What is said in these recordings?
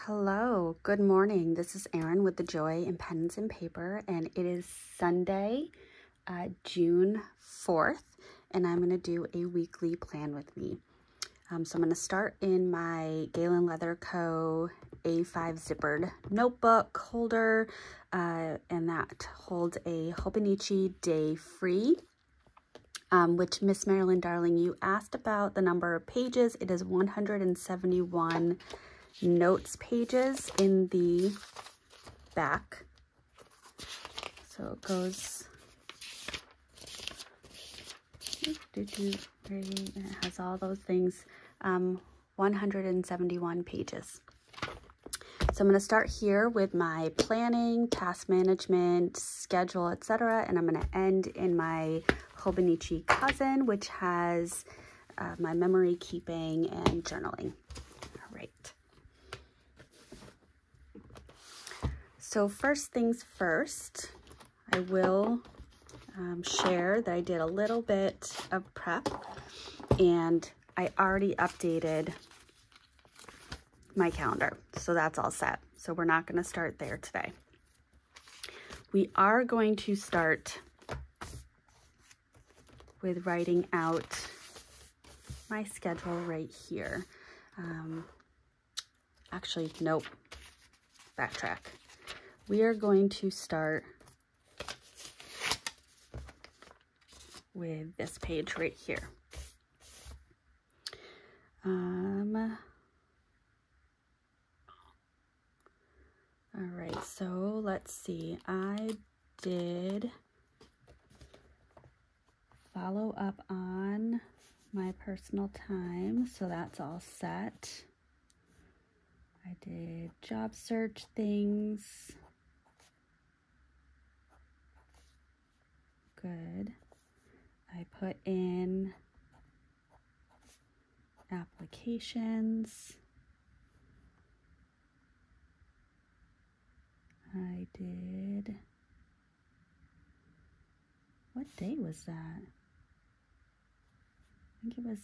Hello, good morning. This is Erin with the Joy in Pens and Paper, and it is Sunday, June 4th, and I'm going to do a weekly plan with me. So I'm going to start in my Galen Leather Co. A5 zippered notebook holder, and that holds a Hobonichi Day Free, which Miss Marilyn Darling, you asked about the number of pages. It is 171 notes pages in the back. So it goes, and it has all those things, 171 pages. So I'm going to start here with my planning, task management, schedule, etc. And I'm going to end in my Hobonichi Cousin, which has my memory keeping and journaling. All right. So first things first, I will share that I did a little bit of prep and I already updated my calendar. So that's all set. So we're not going to start there today. We are going to start with writing out my schedule right here. Actually, nope, backtrack. We are going to start with this page right here. All right, so let's see. I did follow up on my personal time, so that's all set. I did job search things. Good. I put in applications. I did, what day was that? I think it was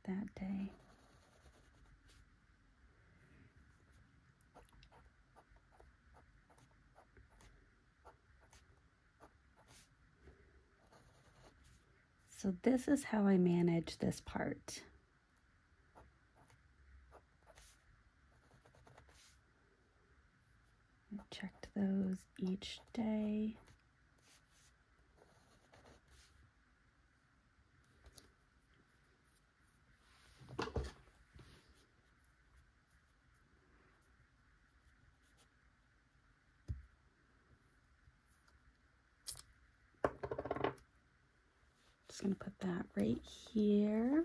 that day. So this is how I manage this part. I checked those each day. Just gonna put that right here.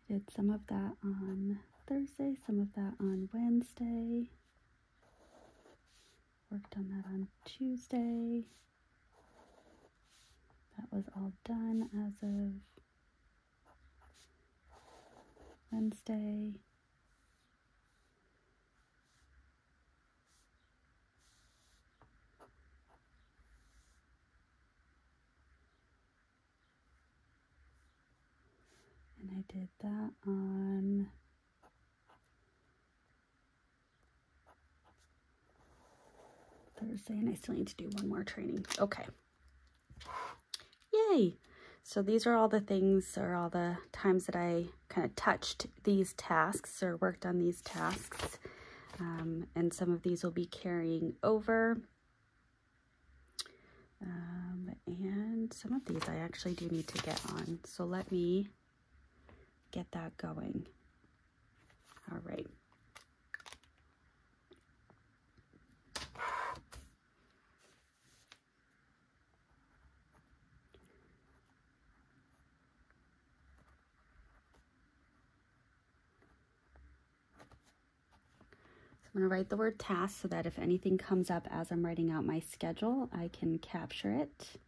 Did some of that on Thursday, some of that on Wednesday. Worked on that on Tuesday. That was all done as of Wednesday. And I did that on Thursday, and I still need to do one more training. Okay. Yay! So these are all the things, or all the times that I kind of touched these tasks or worked on these tasks. And some of these will be carrying over. And some of these I actually do need to get on. So let me get that going. All right. I'm going to write the word task so that if anything comes up as I'm writing out my schedule, I can capture it.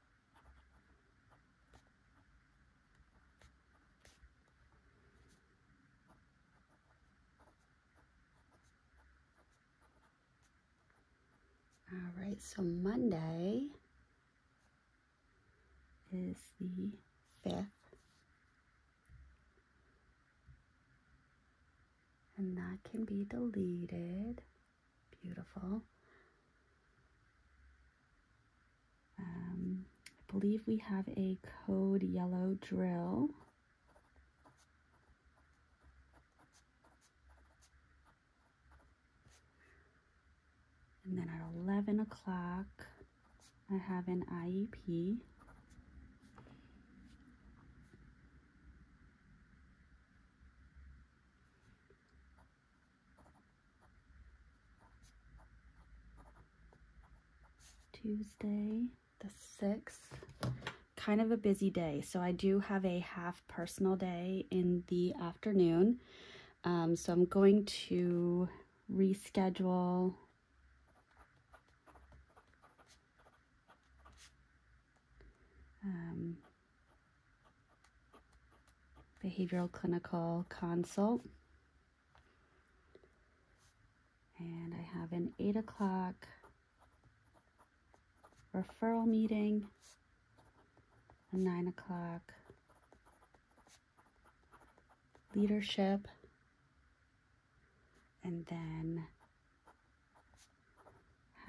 All right, so Monday is the 5th. And that can be deleted. Beautiful. I believe we have a code yellow drill. And then at 11 o'clock, I have an IEP. Tuesday, the 6th, kind of a busy day. So I do have a half personal day in the afternoon. So I'm going to reschedule behavioral clinical consult. And I have an 8 o'clock referral meeting, a 9 o'clock leadership, and then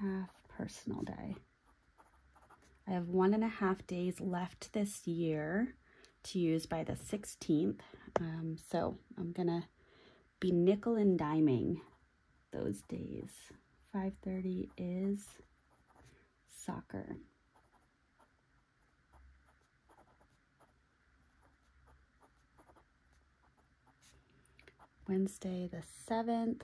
half personal day. I have 1.5 days left this year to use by the 16th. So I'm gonna be nickel and diming those days. 5:30 is soccer. Wednesday the 7th.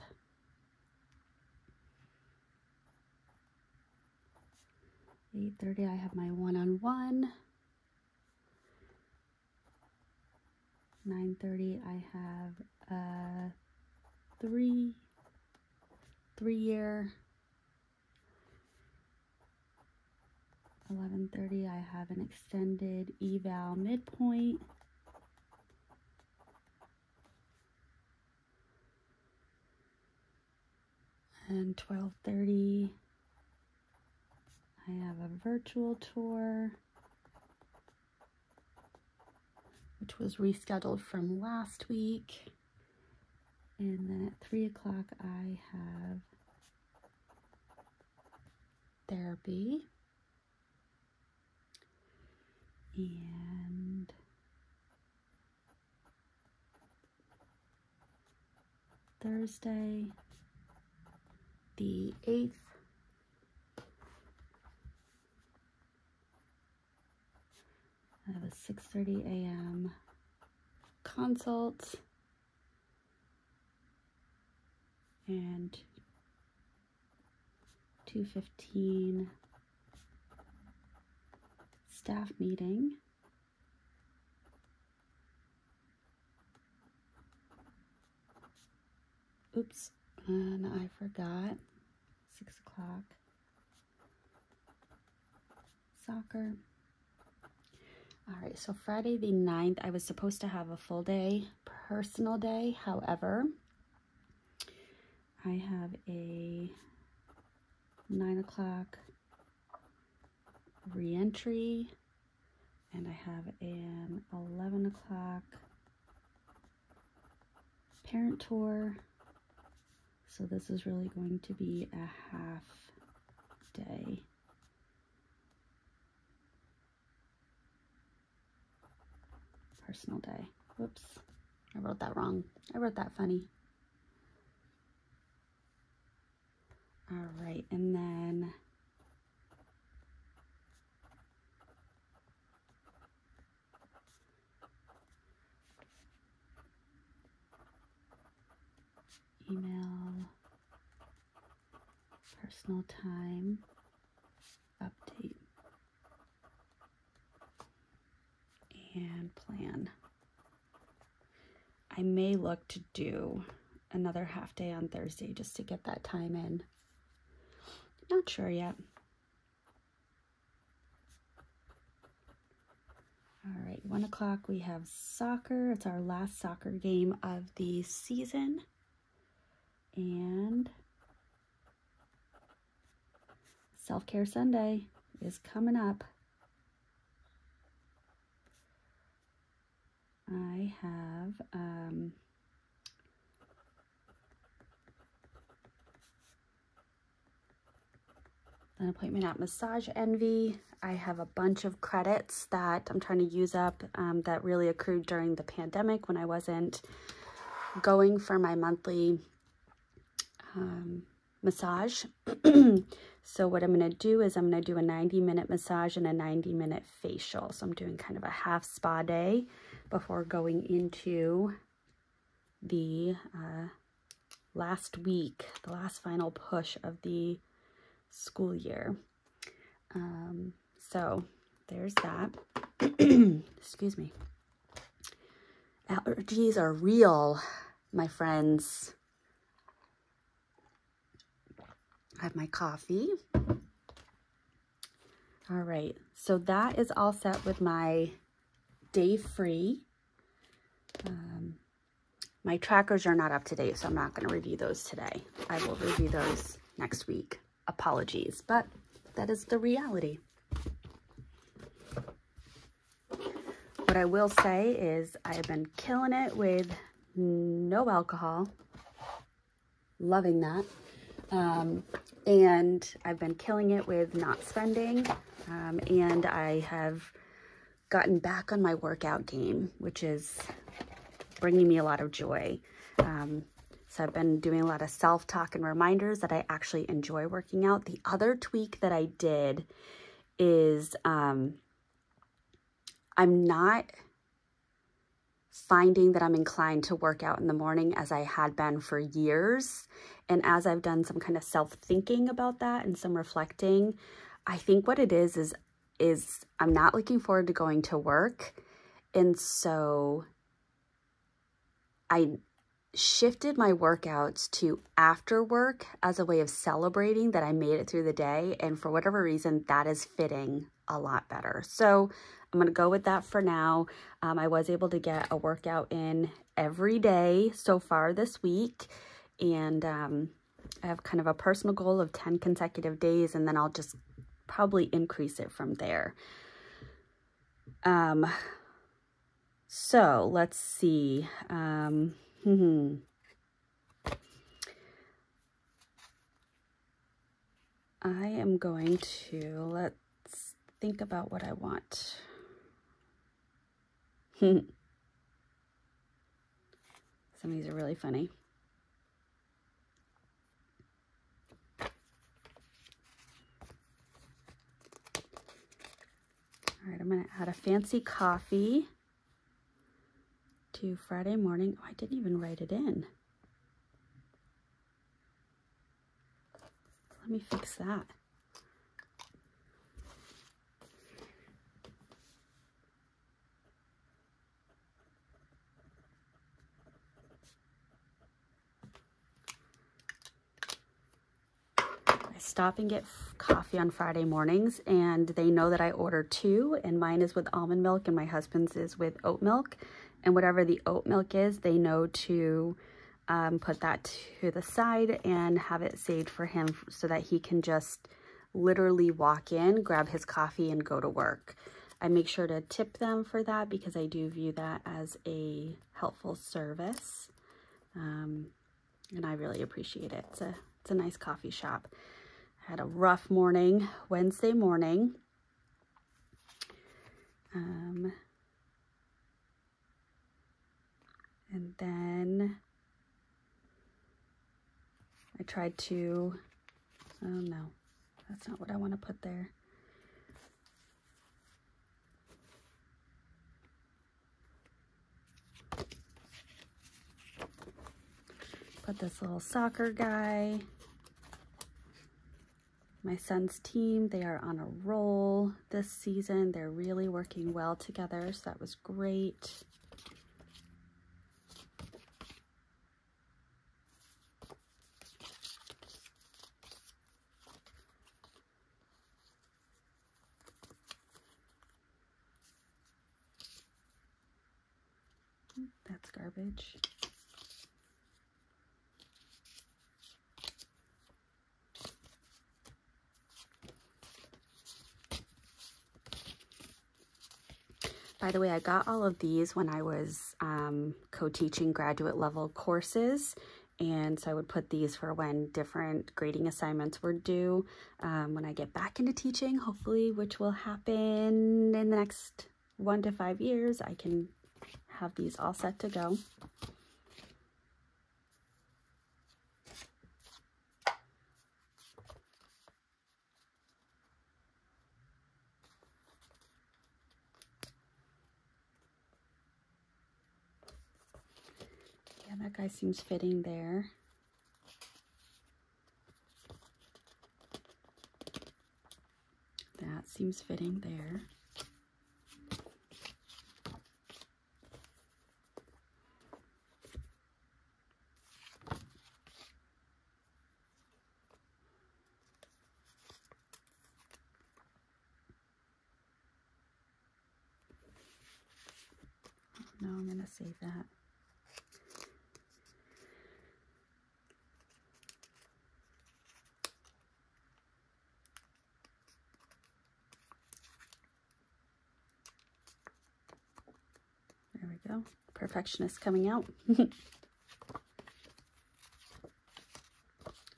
(8:30) I have my one-on-one. 9:30 I have a three-year. 11:30 I have an extended eval midpoint. And 12:30 I have a virtual tour, which was rescheduled from last week. And then at 3 o'clock I have therapy. And Thursday, the 8th, I have a 6:30 a.m. consult and 2:15 staff meeting. Oops, and I forgot 6 o'clock soccer. All right, so Friday the 9th, I was supposed to have a full day, personal day. However, I have a 9 o'clock re-entry, and I have an 11 o'clock parent tour. So this is really going to be a half day. Personal day. Whoops, I wrote that wrong. I wrote that funny. All right, and then email, personal time, update, and plan. I may look to do another half day on Thursday just to get that time in. Not sure yet. All right, 1 o'clock we have soccer. It's our last soccer game of the season. And Self-Care Sunday is coming up. I have an appointment at Massage Envy. I have a bunch of credits that I'm trying to use up that really accrued during the pandemic when I wasn't going for my monthly massage. So what I'm going to do is I'm going to do a 90-minute massage and a 90-minute facial. So I'm doing kind of a half spa day before going into the last week, the last final push of the school year. So there's that. Excuse me. Allergies are real, my friends. I have my coffee. All right, so that is all set with my day free. My trackers are not up to date, so I'm not going to review those today. I will review those next week. Apologies, but that is the reality. What I will say is I have been killing it with no alcohol. Loving that. And I've been killing it with not spending. And I have gotten back on my workout game, which is bringing me a lot of joy. So I've been doing a lot of self-talk and reminders that I actually enjoy working out. The other tweak that I did is I'm not finding that I'm inclined to work out in the morning as I had been for years. And as I've done some kind of self-thinking about that and some reflecting, I think what it is I'm not looking forward to going to work. And so I shifted my workouts to after work as a way of celebrating that I made it through the day. And for whatever reason, that is fitting a lot better. So I'm going to go with that for now. I was able to get a workout in every day so far this week. And I have kind of a personal goal of 10 consecutive days, and then I'll just probably increase it from there. So let's see. I am going to, let's think about what I want. Some of these are really funny. All right, I'm going to add a fancy coffee to Friday morning. Oh, I didn't even write it in. Let me fix that. I stop and get coffee on Friday mornings, and they know that I order 2, and mine is with almond milk and my husband's is with oat milk. And whatever the oat milk is, they know to put that to the side and have it saved for him so that he can just literally walk in, grab his coffee, and go to work. I make sure to tip them for that because I do view that as a helpful service. And I really appreciate it. It's a nice coffee shop. I had a rough morning, Wednesday morning. And then I tried to, oh no, that's not what I want to put there. Put this little soccer guy. My son's team, they are on a roll this season. They're really working well together, so that was great. That's garbage. By the way, I got all of these when I was co-teaching graduate level courses. And so I would put these for when different grading assignments were due. When I get back into teaching, hopefully, which will happen in the next 1 to 5 years, I can have these all set to go. Yeah, that guy seems fitting there. That seems fitting there. No, I'm going to save that. There we go. Perfectionist coming out.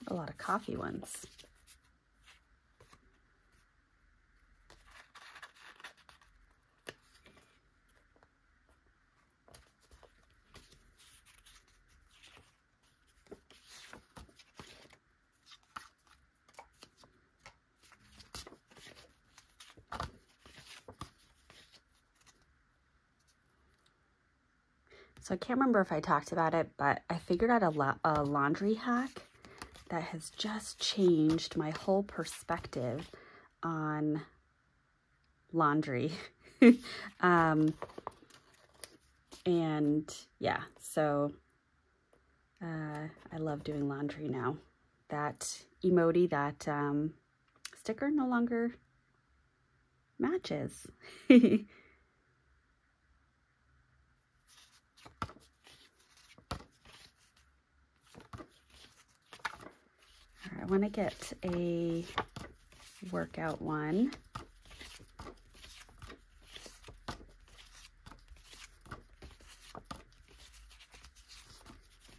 A lot of coffee ones. So I can't remember if I talked about it, but I figured out a laundry hack that has just changed my whole perspective on laundry. And yeah, so I love doing laundry now. That emoji, that sticker no longer matches. I want to get a workout one. I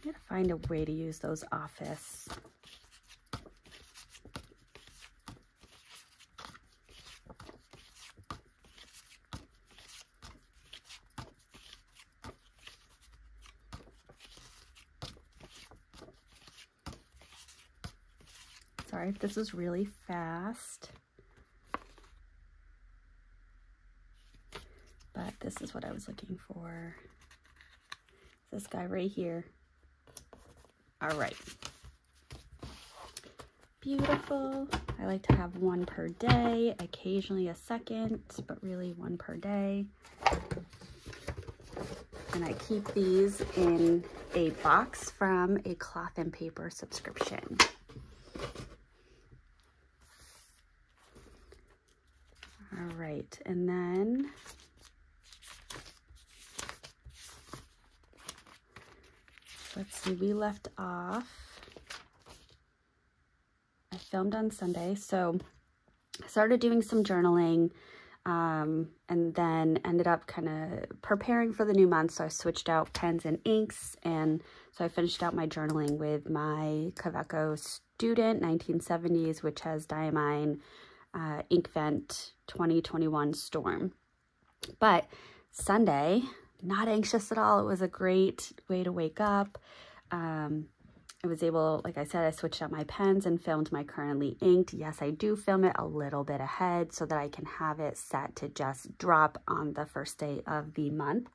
gotta find a way to use those office. Sorry if this is really fast, but this is what I was looking for. This guy right here. All right. Beautiful. I like to have one per day, occasionally a second, but really one per day. And I keep these in a box from a Cloth and Paper subscription. All right, and then let's see, we left off, I filmed on Sunday, so I started doing some journaling, and then ended up kind of preparing for the new month, so I switched out pens and inks, and so I finished out my journaling with my Kaweco Student 1970s, which has Diamine Inkvent 2021 Storm. But Sunday, not anxious at all. It was a great way to wake up. I was able, like I said, I switched out my pens and filmed my currently inked. Yes, I do film it a little bit ahead so that I can have it set to just drop on the first day of the month.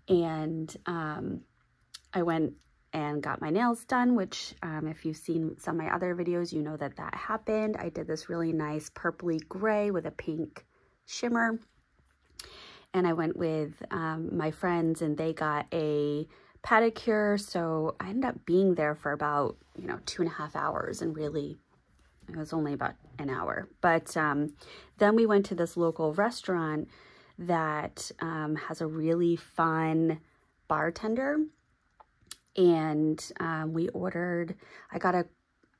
And I went and got my nails done, which if you've seen some of my other videos, you know that that happened. I did this really nice purpley gray with a pink shimmer. And I went with my friends and they got a pedicure. So I ended up being there for about, 2.5 hours, and really it was only about an hour. But then we went to this local restaurant that has a really fun bartender. And we ordered, I got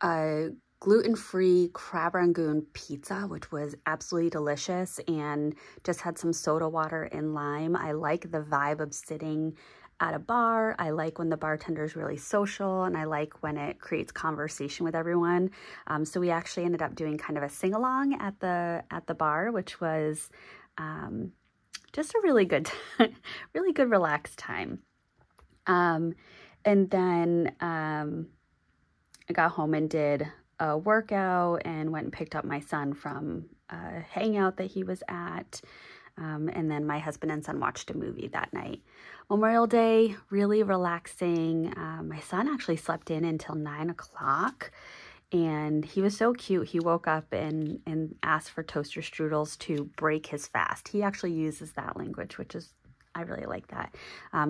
a gluten-free crab rangoon pizza, which was absolutely delicious, and just had some soda water and lime. I like the vibe of sitting at a bar. I like when the bartender is really social, and I like when it creates conversation with everyone. So we actually ended up doing kind of a sing-along at the bar, which was just a really good, really good relaxed time. And then I got home and did a workout and went and picked up my son from a hangout that he was at. And then my husband and son watched a movie that night. Memorial Day, really relaxing. My son actually slept in until 9 o'clock, and he was so cute. He woke up and asked for toaster strudels to break his fast. He actually uses that language, which is, I really like that.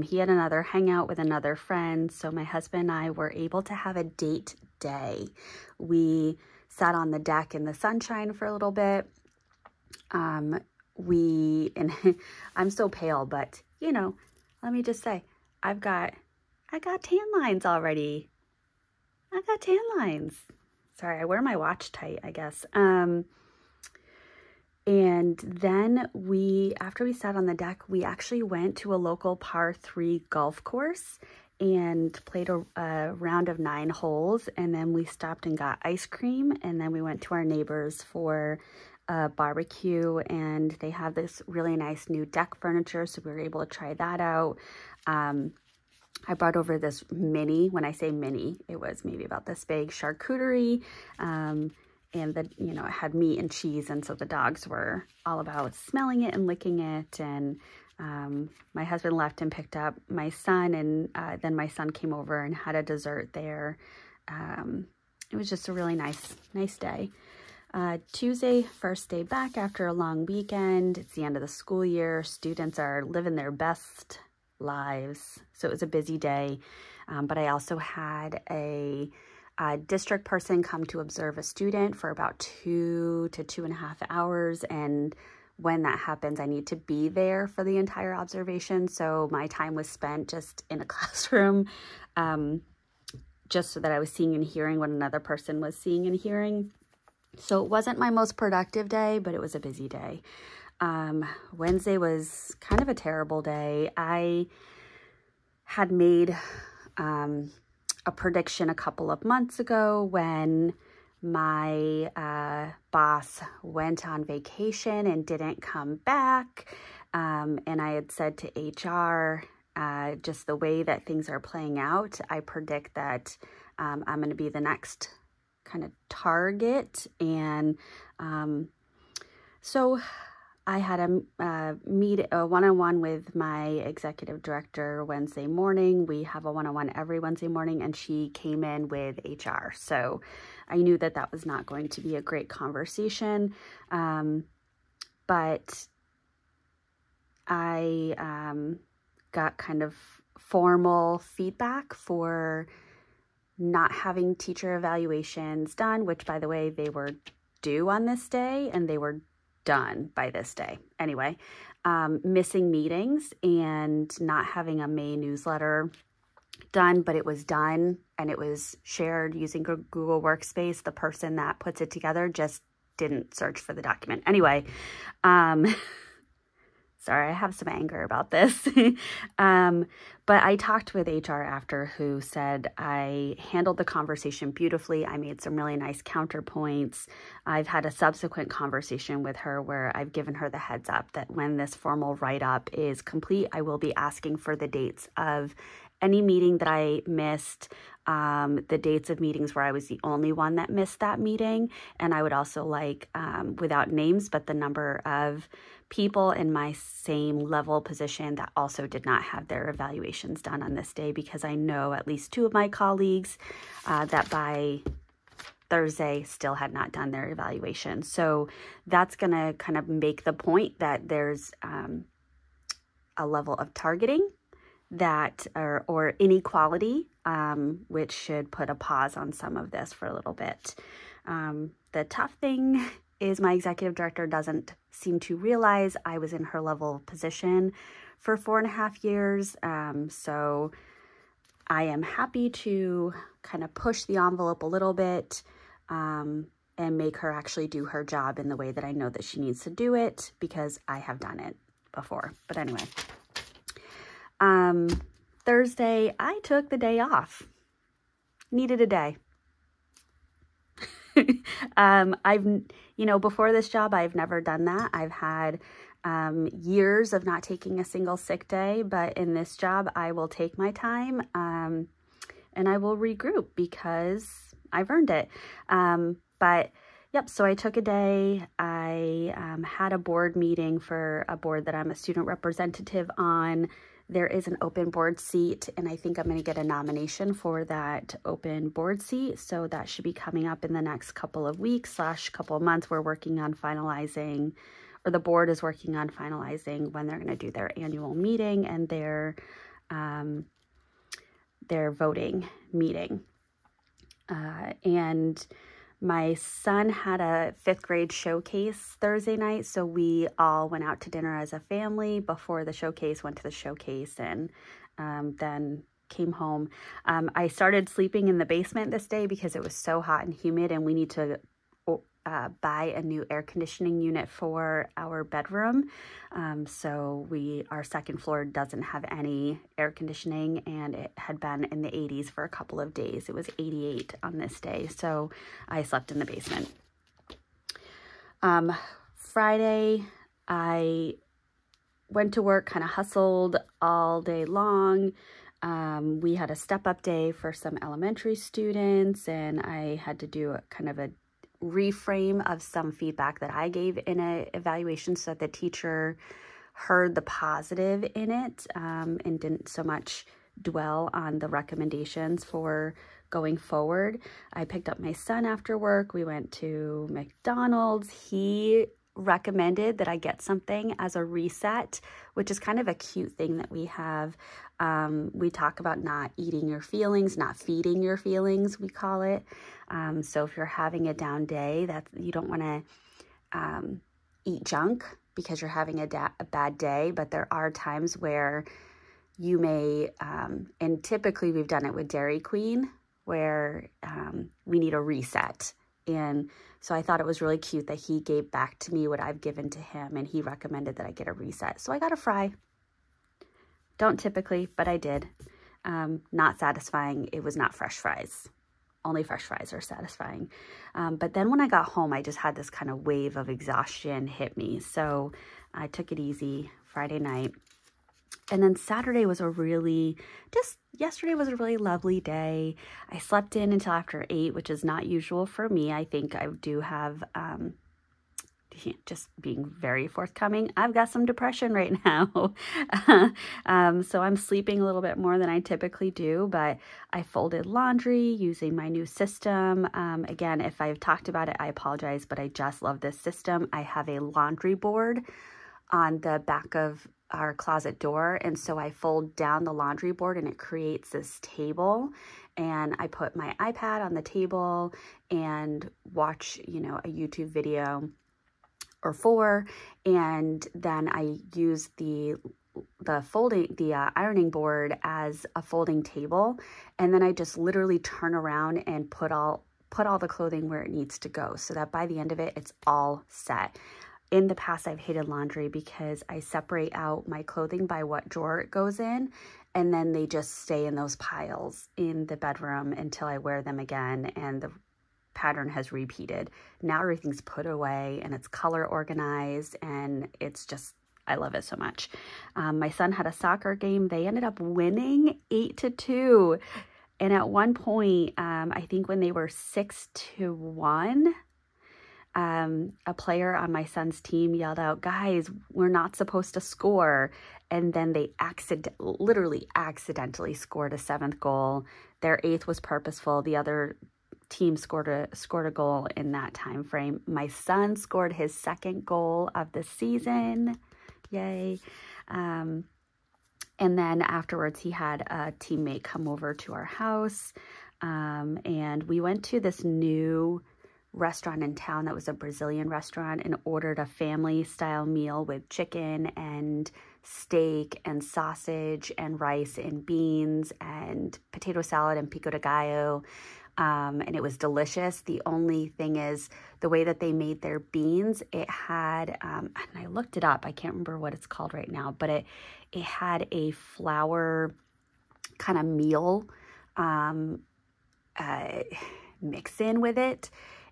He had another hangout with another friend, so my husband and I were able to have a date day. We sat on the deck in the sunshine for a little bit. And I'm so pale, but you know, let me just say, I got tan lines already. I got tan lines. Sorry, I wear my watch tight, I guess. And then after we sat on the deck, we actually went to a local par 3 golf course and played a round of 9 holes. And then we stopped and got ice cream. And then we went to our neighbors for a barbecue, and they have this really nice new deck furniture, so we were able to try that out. I brought over this mini, when I say mini, it was maybe about this big, charcuterie, and it had meat and cheese, and so the dogs were all about smelling it and licking it. And my husband left and picked up my son, and then my son came over and had a dessert there. It was just a really nice day. Tuesday, first day back after a long weekend. It's the end of the school year. Students are living their best lives. So it was a busy day. But I also had a district person come to observe a student for about 2 to 2.5 hours. And when that happens, I need to be there for the entire observation. So my time was spent just in a classroom, just so that I was seeing and hearing what another person was seeing and hearing. So it wasn't my most productive day, but it was a busy day. Wednesday was kind of a terrible day. I had made a prediction a couple of months ago when my boss went on vacation and didn't come back. And I had said to HR, just the way that things are playing out, I predict that I'm going to be the next kind of target. And so I had a one-on-one with my executive director Wednesday morning. We have a one-on-one every Wednesday morning, and she came in with HR. So I knew that that was not going to be a great conversation. But I got kind of formal feedback for not having teacher evaluations done, which, by the way, they were due on this day and they were done by this day. Anyway, missing meetings and not having a May newsletter done, but it was done and it was shared using Google Workspace. The person that puts it together just didn't search for the document. Anyway, sorry, I have some anger about this. But I talked with HR after, who said I handled the conversation beautifully. I made some really nice counterpoints. I've had a subsequent conversation with her where I've given her the heads up that when this formal write-up is complete, I will be asking for the dates of any meeting that I missed, the dates of meetings where I was the only one that missed that meeting. And I would also like, without names, but the number of people in my same level position that also did not have their evaluations done on this day, because I know at least 2 of my colleagues that by Thursday still had not done their evaluation. So that's going to kind of make the point that there's a level of targeting that or inequality, which should put a pause on some of this for a little bit. The tough thing is my executive director doesn't seem to realize I was in her level of position for 4.5 years. So I am happy to kind of push the envelope a little bit and make her actually do her job in the way that I know that she needs to do it, because I have done it before. But anyway, Thursday, I took the day off. Needed a day. Before this job, I've never done that. I've had years of not taking a single sick day, but in this job, I will take my time and I will regroup because I've earned it. So I took a day. I had a board meeting for a board that I'm a student representative on. There is an open board seat, and I think I'm going to get a nomination for that open board seat. So that should be coming up in the next couple of weeks / couple of months. We're working on finalizing, or the board is working on finalizing when they're going to do their annual meeting and their voting meeting. And my son had a 5th grade showcase Thursday night, so we all went out to dinner as a family before the showcase, went to the showcase, and then came home. I started sleeping in the basement this day because it was so hot and humid, and we need to buy a new air conditioning unit for our bedroom. So our second floor doesn't have any air conditioning, and it had been in the 80s for a couple of days. It was 88 on this day, so I slept in the basement. Friday, I went to work, kind of hustled all day long. We had a step-up day for some elementary students, and I had to do kind of a reframe of some feedback that I gave in an evaluation so that the teacher heard the positive in it and didn't so much dwell on the recommendations for going forward. I picked up my son after work. We went to McDonald's. He recommended that I get something as a reset, which is kind of a cute thing that we have. We talk about not eating your feelings, not feeding your feelings, we call it. So if you're having a down day, you don't want to eat junk because you're having a bad day, but there are times where you may, and typically we've done it with Dairy Queen, where we need a reset. And so I thought it was really cute that he gave back to me what I've given to him, and he recommended that I get a reset. So I got a fry. Don't typically, but I did. Not satisfying. It was not fresh fries. Only fresh fries are satisfying. But then when I got home, I just had this kind of wave of exhaustion hit me. So I took it easy Friday night. And then Saturday was yesterday was a really lovely day. I slept in until after 8, which is not usual for me. I think I do have, just being very forthcoming, I've got some depression right now. So I'm sleeping a little bit more than I typically do, but I folded laundry using my new system. Again, if I've talked about it, I apologize, but I just love this system. I have a laundry board on the back of our closet door, and so I fold down the laundry board and it creates this table, and I put my iPad on the table and watch, a YouTube video or 4, and then I use the ironing board as a folding table, and then I just literally turn around and put all the clothing where it needs to go, so that by the end of it, it's all set. In the past, I've hated laundry because I separate out my clothing by what drawer it goes in, and then they just stay in those piles in the bedroom until I wear them again, and the pattern has repeated. Now everything's put away and it's color organized, and it's just, I love it so much. My son had a soccer game. They ended up winning 8-2. And at one point, I think when they were 6-1, a player on my son's team yelled out, "Guys, we're not supposed to score." And then they literally accidentally scored a 7th goal. Their 8th was purposeful. The other team scored a goal in that time frame. My son scored his 2nd goal of the season. Yay. And then afterwards, he had a teammate come over to our house. And we went to this new restaurant in town that was a Brazilian restaurant, and ordered a family style meal with chicken and steak and sausage and rice and beans and potato salad and pico de gallo. and it was delicious. The only thing is the way that they made their beans, it had, and I looked it up, I can't remember what it's called right now, but it had a flour kind of meal mix in with it.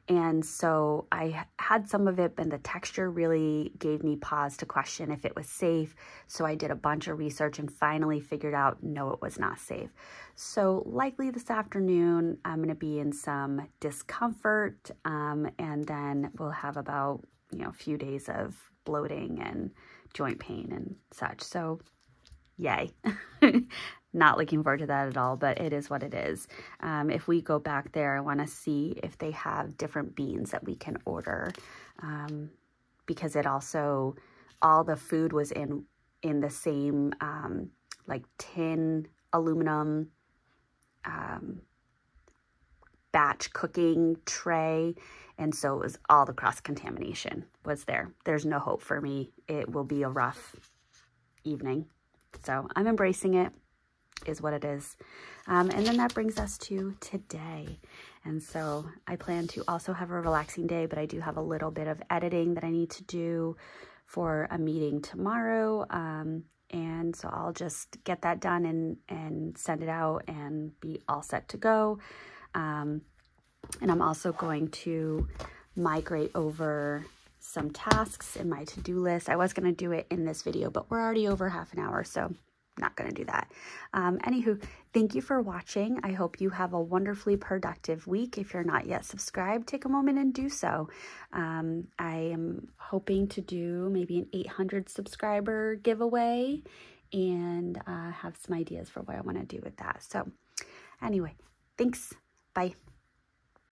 And so I had some of it, and the texture really gave me pause to question if it was safe. So I did a bunch of research and finally figured out, no, it was not safe. So likely this afternoon, I'm going to be in some discomfort, and then we'll have about, a few days of bloating and joint pain and such. So yay. Not looking forward to that at all, but it is what it is. If we go back there, I want to see if they have different beans that we can order, because it also, all the food was in the same like tin aluminum batch cooking tray, and so it was all the cross-contamination was there. There's no hope for me. It will be a rough evening, so I'm embracing it. Is what it is. And then that brings us to today. And so I plan to also have a relaxing day, but I do have a little bit of editing that I need to do for a meeting tomorrow. And so I'll just get that done and send it out and be all set to go. And I'm also going to migrate over some tasks in my to-do list. I was going to do it in this video, but we're already over half an hour, so not going to do that. Anywho, thank you for watching. I hope you have a wonderfully productive week. If you're not yet subscribed, take a moment and do so. I am hoping to do maybe an 800 subscriber giveaway, and have some ideas for what I want to do with that. So anyway, thanks. Bye.